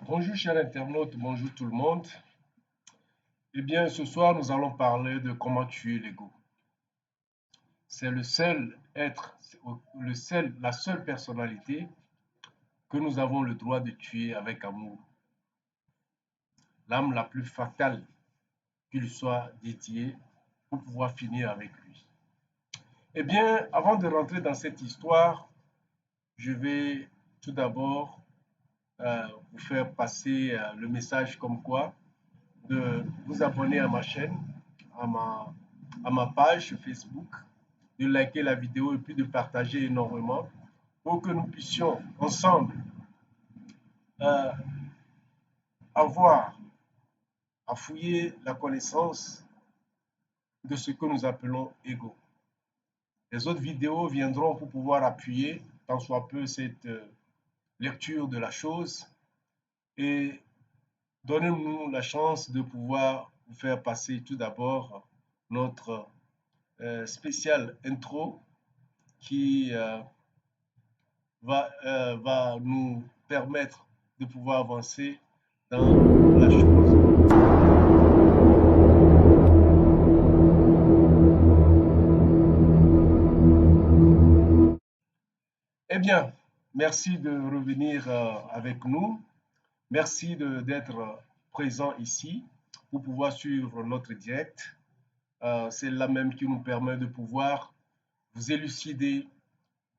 Bonjour chers internautes, bonjour tout le monde. Eh bien, ce soir, nous allons parler de comment tuer l'ego. C'est le seul être, la seule personnalité que nous avons le droit de tuer avec amour. L'âme la plus fatale qu'il soit dédiée pour pouvoir finir avec lui. Eh bien, avant de rentrer dans cette histoire, je vais tout d'abord vous faire passer le message comme quoi de vous abonner à ma chaîne, à ma page Facebook, de liker la vidéo et puis de partager énormément pour que nous puissions ensemble euh, avoir à fouiller la connaissance de ce que nous appelons ego. Les autres vidéos viendront pour pouvoir appuyer tant soit peu cette lecture de la chose et donnez-nous la chance de pouvoir vous faire passer tout d'abord notre spécial intro qui va nous permettre de pouvoir avancer dans la chose. Eh bien, merci de revenir avec nous. Merci d'être présent ici pour pouvoir suivre notre direct. C'est là même qui nous permet de pouvoir vous élucider,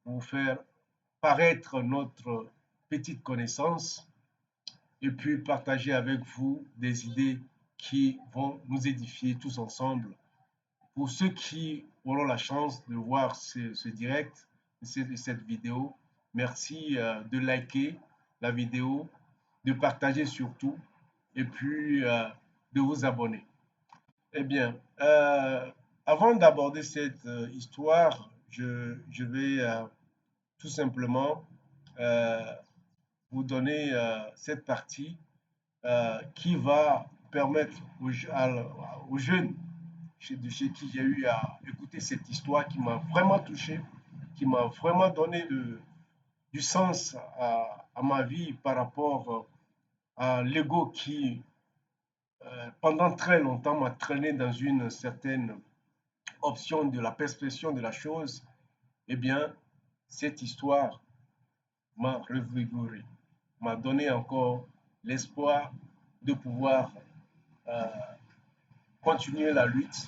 vous faire paraître notre petite connaissance et puis partager avec vous des idées qui vont nous édifier tous ensemble. Pour ceux qui auront la chance de voir ce direct, cette vidéo, merci de liker la vidéo, de partager surtout et puis de vous abonner. Eh bien, avant d'aborder cette histoire, je vais tout simplement vous donner cette partie qui va permettre aux jeunes de chez qui j'ai eu à écouter cette histoire qui m'a vraiment touché, qui m'a vraiment donné du sens à ma vie par rapport à l'ego qui, pendant très longtemps, m'a traîné dans une certaine option de la perception de la chose. Eh bien, cette histoire m'a revigoré, m'a donné encore l'espoir de pouvoir euh, continuer la lutte.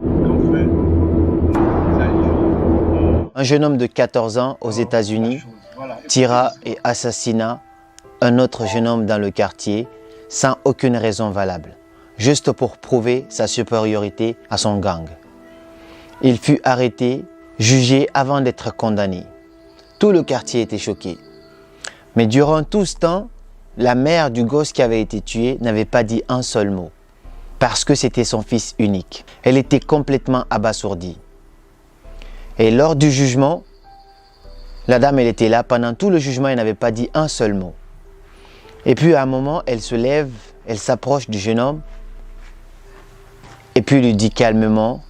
Enfin, un jeune homme de 14 ans aux États-Unis tira et assassina un autre jeune homme dans le quartier sans aucune raison valable, juste pour prouver sa supériorité à son gang. Il fut arrêté, jugé avant d'être condamné. Tout le quartier était choqué. Mais durant tout ce temps, la mère du gosse qui avait été tué n'avait pas dit un seul mot, parce que c'était son fils unique. Elle était complètement abasourdie. Et lors du jugement, la dame, elle était là. Pendant tout le jugement, elle n'avait pas dit un seul mot. Et puis à un moment, elle se lève, elle s'approche du jeune homme et puis lui dit calmement,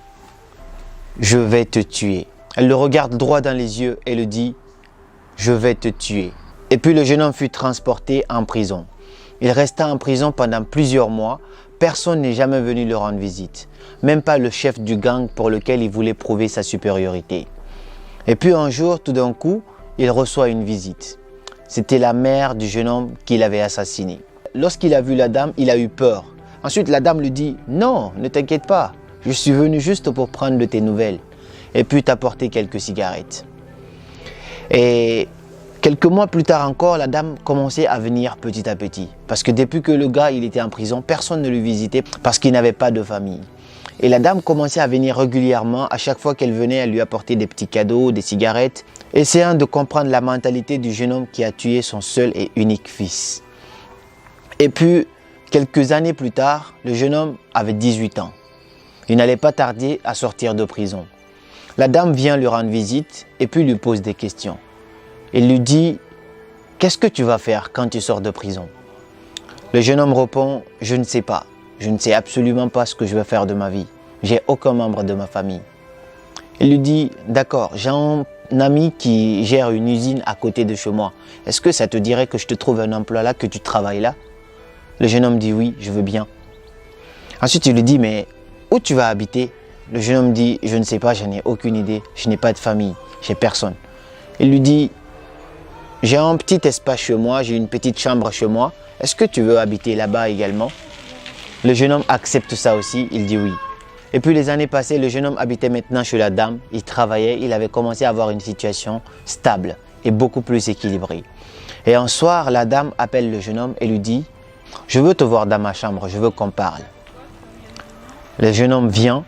« Je vais te tuer ». Elle le regarde droit dans les yeux et lui dit, « Je vais te tuer ». Et puis le jeune homme fut transporté en prison. Il resta en prison pendant plusieurs mois. Personne n'est jamais venu lui rendre visite. Même pas le chef du gang pour lequel il voulait prouver sa supériorité. Et puis un jour, tout d'un coup, il reçoit une visite. C'était la mère du jeune homme qu'il avait assassiné. Lorsqu'il a vu la dame, il a eu peur. Ensuite, la dame lui dit « Non, ne t'inquiète pas, je suis venu juste pour prendre de tes nouvelles et puis t'apporter quelques cigarettes. » Et quelques mois plus tard encore, la dame commençait à venir petit à petit. Parce que depuis que le gars il était en prison, personne ne le visitait parce qu'il n'avait pas de famille. Et la dame commençait à venir régulièrement. À chaque fois qu'elle venait, elle lui apportait des petits cadeaux, des cigarettes, essayant de comprendre la mentalité du jeune homme qui a tué son seul et unique fils. Et puis, quelques années plus tard, le jeune homme avait 18 ans. Il n'allait pas tarder à sortir de prison. La dame vient lui rendre visite et puis lui pose des questions. Il lui dit « Qu'est-ce que tu vas faire quand tu sors de prison ?» Le jeune homme répond « Je ne sais pas. Je ne sais absolument pas ce que je vais faire de ma vie. J'ai aucun membre de ma famille. » Il lui dit « D'accord, ami qui gère une usine à côté de chez moi. Est-ce que ça te dirait que je te trouve un emploi là, que tu travailles là? Le jeune homme dit oui, je veux bien. Ensuite, il lui dit, mais où tu vas habiter? Le jeune homme dit, je ne sais pas, je n'ai aucune idée. Je n'ai pas de famille, j'ai personne. Il lui dit, j'ai un petit espace chez moi, j'ai une petite chambre chez moi. Est-ce que tu veux habiter là-bas également? Le jeune homme accepte ça aussi, il dit oui. Et puis les années passées, le jeune homme habitait maintenant chez la dame. Il travaillait, il avait commencé à avoir une situation stable et beaucoup plus équilibrée. Et un soir, la dame appelle le jeune homme et lui dit, je veux te voir dans ma chambre, je veux qu'on parle. Le jeune homme vient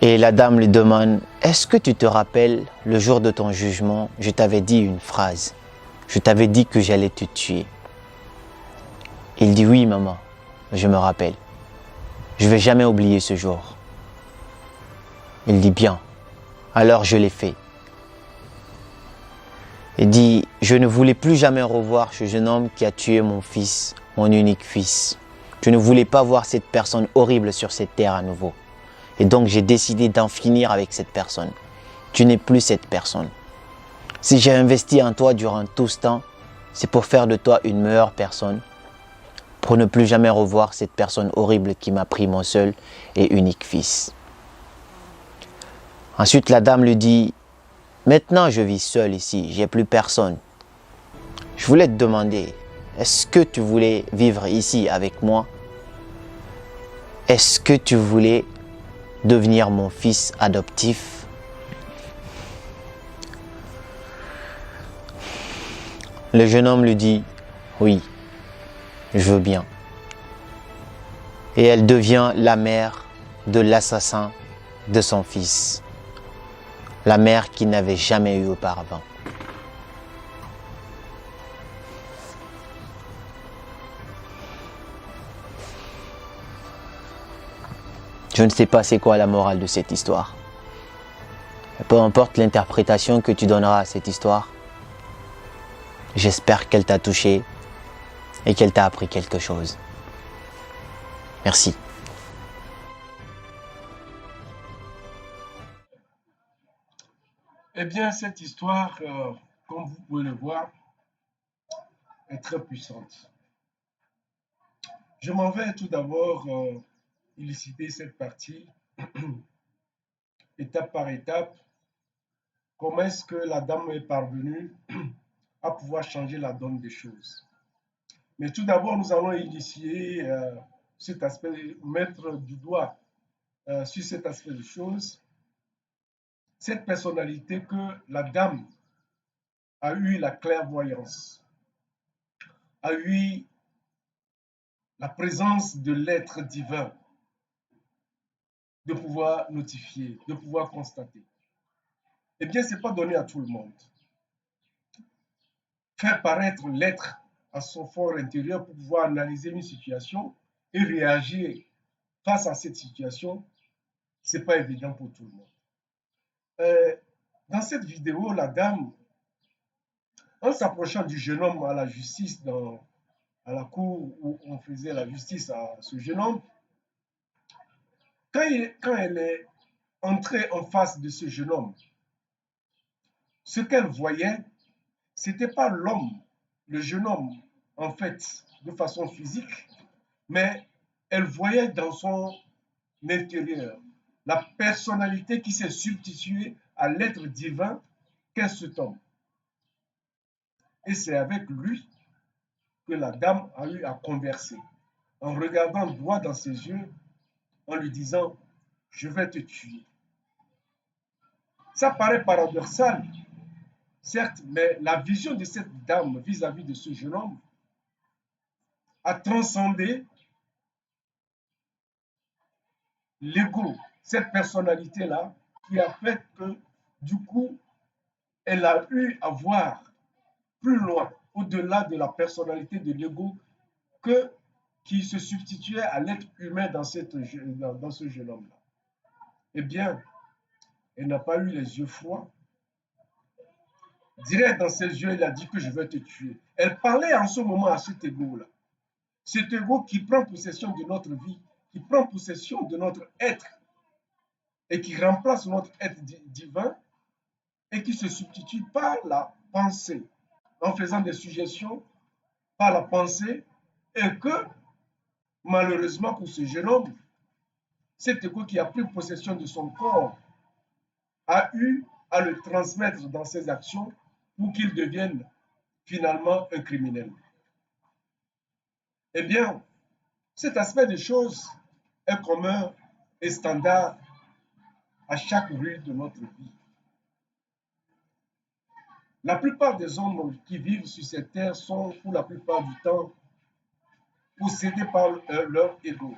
et la dame lui demande, est-ce que tu te rappelles le jour de ton jugement, je t'avais dit une phrase. Je t'avais dit que j'allais te tuer. Il dit oui maman, je me rappelle. Je ne vais jamais oublier ce jour. Il dit bien, alors je l'ai fait. Il dit, je ne voulais plus jamais revoir ce jeune homme qui a tué mon fils, mon unique fils. Je ne voulais pas voir cette personne horrible sur cette terre à nouveau. Et donc j'ai décidé d'en finir avec cette personne. Tu n'es plus cette personne. Si j'ai investi en toi durant tout ce temps, c'est pour faire de toi une meilleure personne, pour ne plus jamais revoir cette personne horrible qui m'a pris mon seul et unique fils. Ensuite, la dame lui dit, maintenant je vis seule ici, j'ai plus personne. Je voulais te demander, est-ce que tu voulais vivre ici avec moi? Est-ce que tu voulais devenir mon fils adoptif? Le jeune homme lui dit, oui, je veux bien. Et elle devient la mère de l'assassin de son fils. La mère qu'il n'avait jamais eue auparavant. Je ne sais pas c'est quoi la morale de cette histoire. Peu importe l'interprétation que tu donneras à cette histoire, j'espère qu'elle t'a touché et qu'elle t'a appris quelque chose. Merci. Eh bien, cette histoire, comme vous pouvez le voir, est très puissante. Je m'en vais tout d'abord élucider cette partie, étape par étape. Comment est-ce que la dame est parvenue à pouvoir changer la donne des choses? Mais tout d'abord, nous allons initier cet aspect, mettre du doigt sur cet aspect de choses, cette personnalité que la dame a eu la clairvoyance, a eu la présence de l'être divin, de pouvoir notifier, de pouvoir constater. Eh bien, ce n'est pas donné à tout le monde. Faire paraître l'être à son fort intérieur pour pouvoir analyser une situation et réagir face à cette situation, ce n'est pas évident pour tout le monde. Dans cette vidéo, la dame, en s'approchant du jeune homme à la justice, à la cour où on faisait la justice à ce jeune homme, quand elle est entrée en face de ce jeune homme, ce qu'elle voyait, ce n'était pas l'homme, le jeune homme, en fait, de façon physique, mais elle voyait dans son intérieur la personnalité qui s'est substituée à l'être divin qu'est cet homme. Et c'est avec lui que la dame a eu à converser, en regardant droit dans ses yeux, en lui disant, je vais te tuer. Ça paraît paradoxal, certes, mais la vision de cette dame vis-à-vis de ce jeune homme a transcendé l'ego, cette personnalité-là, qui a fait que, du coup, elle a eu à voir plus loin, au-delà de la personnalité de l'ego, qui se substituait à l'être humain dans ce jeune homme-là. Eh bien, elle n'a pas eu les yeux froids. Direct dans ses yeux, il a dit que je vais te tuer. Elle parlait en ce moment à cet ego-là. Cet ego qui prend possession de notre vie, qui prend possession de notre être et qui remplace notre être divin et qui se substitue par la pensée, en faisant des suggestions par la pensée, et que, malheureusement pour ce jeune homme, cet égo qui a pris possession de son corps a eu à le transmettre dans ses actions pour qu'il devienne finalement un criminel. Eh bien, cet aspect des choses est commun et standard à chaque rue de notre vie. La plupart des hommes qui vivent sur cette terre sont, pour la plupart du temps, possédés par leur ego.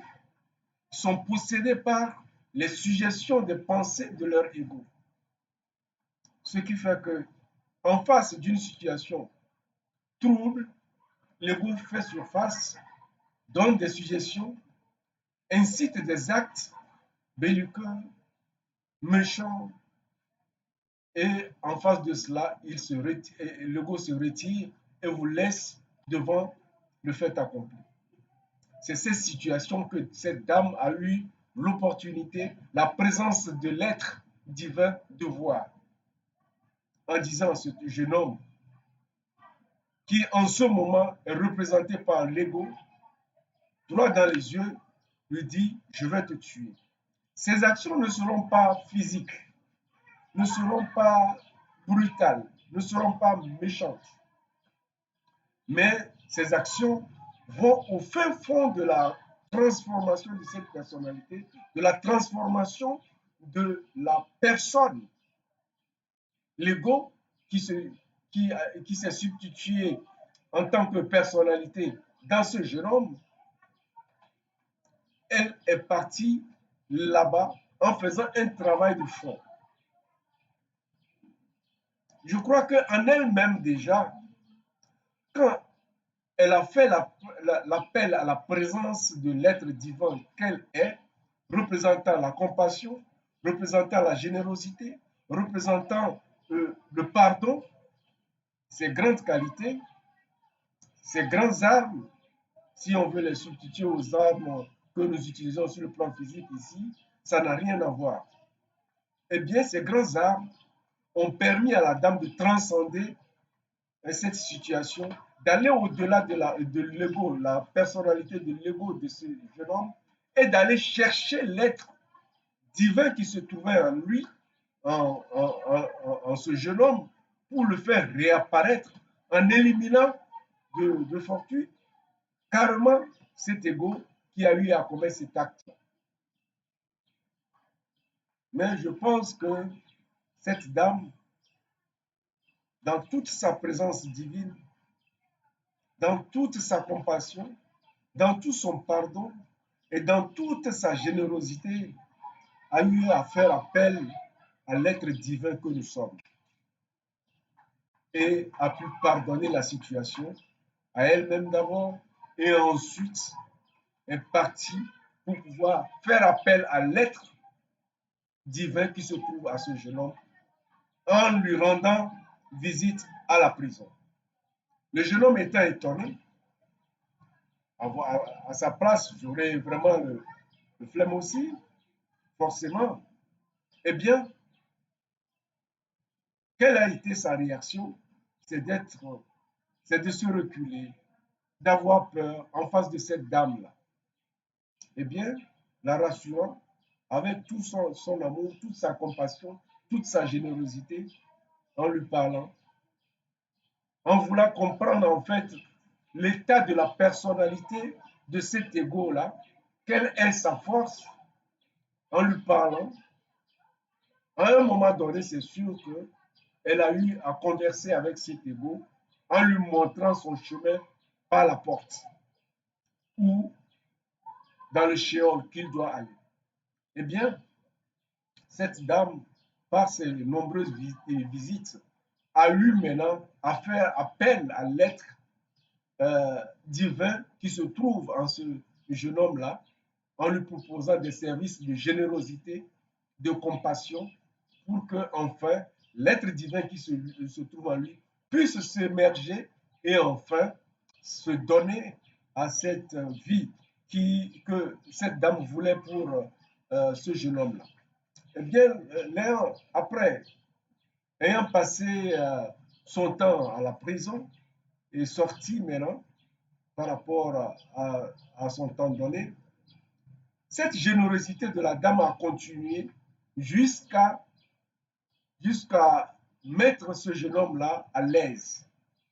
Ils sont possédés par les suggestions des pensées de leur ego. Ce qui fait que, en face d'une situation trouble, l'ego fait surface, donne des suggestions, incite des actes belliqueux, méchants, et en face de cela, l'ego se retire et vous laisse devant le fait accompli. C'est cette situation que cette dame a eu l'opportunité, la présence de l'être divin de voir. En disant à ce jeune homme, qui en ce moment est représenté par l'ego, droit dans les yeux, lui dit, je vais te tuer. Ces actions ne seront pas physiques, ne seront pas brutales, ne seront pas méchantes. Mais ces actions vont au fin fond de la transformation de cette personnalité, de la transformation de la personne. L'ego qui s'est substitué en tant que personnalité dans ce jeune homme, elle est partie là-bas en faisant un travail de fond. Je crois qu'en elle-même déjà, quand elle a fait l'appel à la présence de l'être divin qu'elle est, représentant la compassion, représentant la générosité, représentant le pardon, ces grandes qualités, ces grandes armes, si on veut les substituer aux armes que nous utilisons sur le plan physique ici, ça n'a rien à voir. Eh bien, ces grandes armes ont permis à la dame de transcender cette situation, d'aller au-delà de l'ego, la personnalité de l'ego de ce jeune homme, et d'aller chercher l'être divin qui se trouvait en lui, en ce jeune homme, pour le faire réapparaître en éliminant de fortune carrément cet ego qui a eu à commettre cet acte. Mais je pense que cette dame, dans toute sa présence divine, dans toute sa compassion, dans tout son pardon et dans toute sa générosité, a eu à faire appel à l'être divin que nous sommes et a pu pardonner la situation à elle-même d'abord et ensuite est partie pour pouvoir faire appel à l'être divin qui se trouve à ce jeune homme en lui rendant visite à la prison. Le jeune homme étant étonné, à sa place, j'aurais vraiment le flemme aussi, forcément. Eh bien, quelle a été sa réaction? C'est de se reculer, d'avoir peur en face de cette dame-là. Eh bien, la rassurant, avec tout son amour, toute sa compassion, toute sa générosité, en lui parlant, en voulant comprendre en fait l'état de la personnalité de cet ego-là, quelle est sa force, en lui parlant. À un moment donné, c'est sûr qu'elle a eu à converser avec cet ego en lui montrant son chemin par la porte ou dans le shéol qu'il doit aller. Eh bien, cette dame, par ses nombreuses visites, a eu maintenant à faire appel à l'être divin qui se trouve en ce jeune homme-là, en lui proposant des services de générosité, de compassion, pour que enfin l'être divin qui se trouve en lui puisse s'émerger et enfin se donner à cette vie que cette dame voulait pour ce jeune homme-là. Eh bien, Léon, après ayant passé son temps à la prison, est sorti maintenant par rapport à son temps donné. Cette générosité de la dame a continué jusqu'à mettre ce jeune homme-là à l'aise,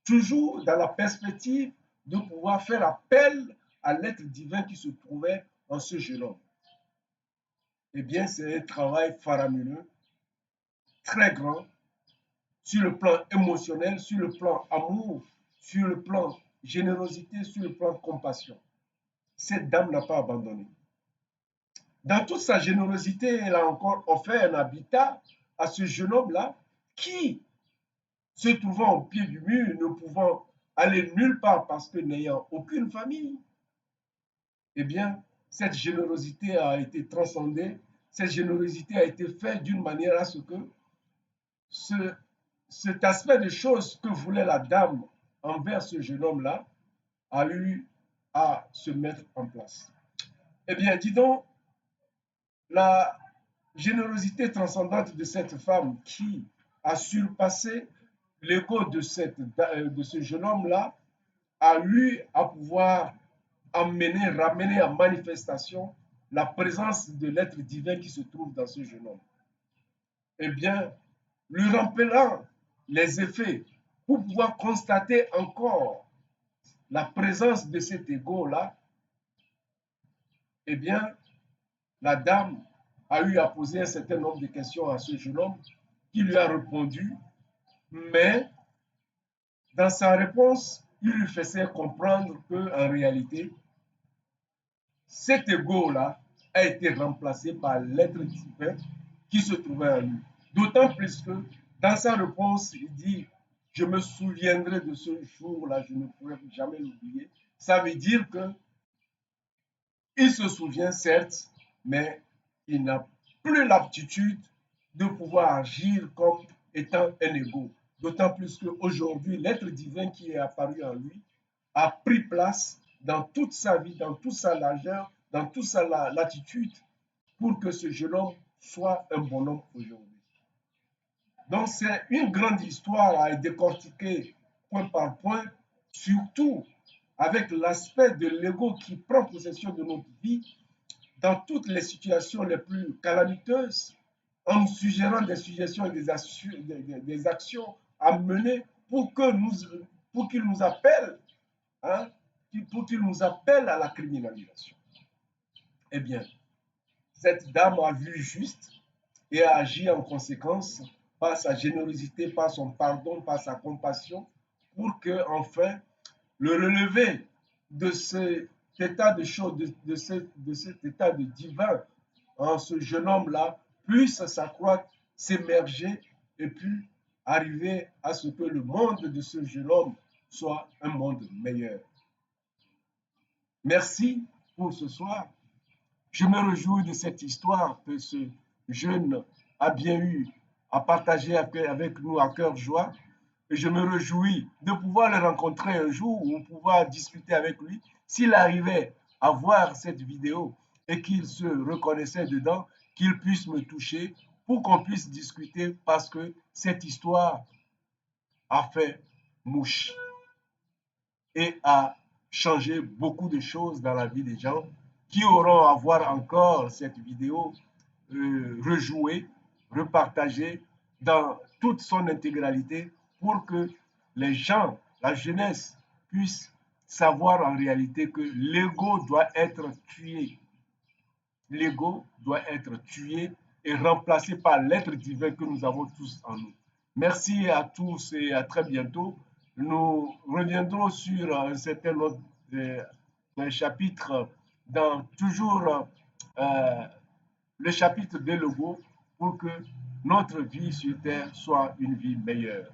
toujours dans la perspective de pouvoir faire appel à l'être divin qui se trouvait en ce jeune homme. Eh bien, c'est un travail faramineux, très grand, sur le plan émotionnel, sur le plan amour, sur le plan générosité, sur le plan compassion. Cette dame n'a pas abandonné. Dans toute sa générosité, elle a encore offert un habitat à ce jeune homme-là qui, se trouvant au pied du mur, ne pouvant aller nulle part parce que n'ayant aucune famille, eh bien, cette générosité a été transcendée, cette générosité a été faite d'une manière à ce que cet aspect de choses que voulait la dame envers ce jeune homme-là a eu à se mettre en place. Eh bien, dis donc, la générosité transcendante de cette femme qui a surpassé l'ego de ce jeune homme-là a eu à pouvoir ramener en manifestation la présence de l'être divin qui se trouve dans ce jeune homme. Eh bien, lui rappelant les effets pour pouvoir constater encore la présence de cet ego-là, eh bien, la dame a eu à poser un certain nombre de questions à ce jeune homme qui lui a répondu, mais dans sa réponse, il lui faisait comprendre qu'en réalité, cet ego-là a été remplacé par l'être divin qui se trouvait en lui. D'autant plus que dans sa réponse, il dit, je me souviendrai de ce jour-là, je ne pourrai jamais l'oublier. Ça veut dire que il se souvient certes, mais il n'a plus l'aptitude de pouvoir agir comme étant un ego. D'autant plus qu'aujourd'hui, l'être divin qui est apparu en lui a pris place dans toute sa vie, dans toute sa largeur, dans toute sa latitude, pour que ce jeune homme soit un bonhomme aujourd'hui. Donc c'est une grande histoire à décortiquer point par point, surtout avec l'aspect de l'ego qui prend possession de notre vie dans toutes les situations les plus calamiteuses, en nous suggérant des suggestions et des actions à mener pour qu'il nous appelle, hein, pour qu'il nous appelle à la criminalisation. Eh bien, cette dame a vu juste et a agi en conséquence par sa générosité, par son pardon, par sa compassion, pour que, enfin, le relevé de cet état de choses, de cet état de divin en ce jeune homme-là, puisse s'accroître, s'émerger et puis arriver à ce que le monde de ce jeune homme soit un monde meilleur. Merci pour ce soir. Je me réjouis de cette histoire que ce jeune a bien eu à partager avec nous à cœur joie. Et je me réjouis de pouvoir le rencontrer un jour ou pouvoir discuter avec lui. S'il arrivait à voir cette vidéo et qu'il se reconnaissait dedans, qu'il puisse me toucher pour qu'on puisse discuter parce que cette histoire a fait mouche et a changé beaucoup de choses dans la vie des gens qui auront à voir encore cette vidéo rejouée, repartagée dans toute son intégralité pour que les gens, la jeunesse, puissent savoir en réalité que l'ego doit être tué. L'ego doit être tué et remplacé par l'être divin que nous avons tous en nous. Merci à tous et à très bientôt. Nous reviendrons sur un certain autre chapitre dans toujours le chapitre de l'ego pour que notre vie sur Terre soit une vie meilleure.